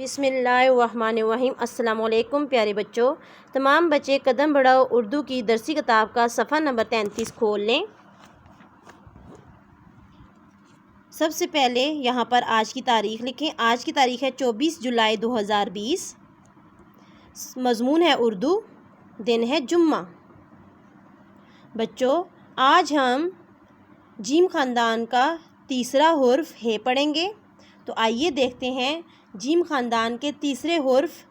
بسم اللہ الرحمن الرحیم۔ السلام علیکم پیارے بچوں، تمام بچے قدم بڑھاؤ اردو کی درسی کتاب کا صفحہ نمبر 33 کھول لیں۔ سب سے پہلے یہاں پر آج کی تاریخ لکھیں۔ آج کی تاریخ ہے 24 جولائی 2020۔ مضمون ہے اردو، دن ہے جمعہ۔ بچوں آج ہم جیم خاندان کا تیسرا حرف ہے پڑھیں گے، تو آئیے دیکھتے ہیں جیم خاندان کے تیسرے حرف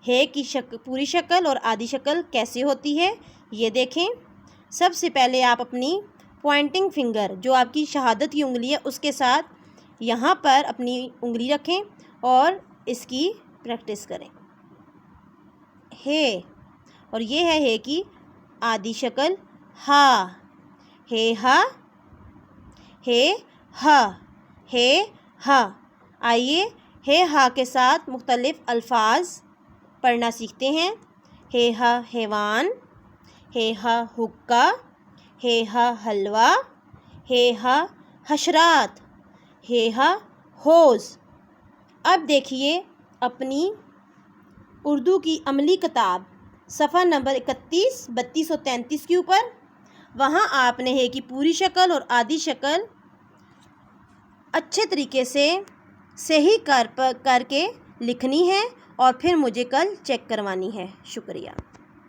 ہے کی پوری شکل اور آدھی شکل کیسے ہوتی ہے، یہ دیکھیں۔ سب سے پہلے آپ اپنی پوائنٹنگ فنگر جو آپ کی شہادت کی انگلی ہے اس کے ساتھ یہاں پر اپنی انگلی رکھیں اور اس کی پریکٹس کریں۔ ہے اور یہ ہے کی آدھی شکل ہا، ہے ہا، ہے ہا، ہے ہا۔ آئیے ہے ہا کے ساتھ مختلف الفاظ پڑھنا سیکھتے ہیں۔ ہے ہا حیوان، ہے ہا حقہ، ہے ہا حلوہ، ہے ہا حشرات، ہے ہا حوض۔ اب دیکھیے اپنی اردو کی عملی کتاب صفحہ نمبر 31، 32 اور 33 کے اوپر، وہاں آپ نے ہے کی پوری شکل اور آدھی شکل اچھے طریقے سے صحیح کر کے لکھنی ہے اور پھر مجھے کل چیک کروانی ہے۔ شکریہ۔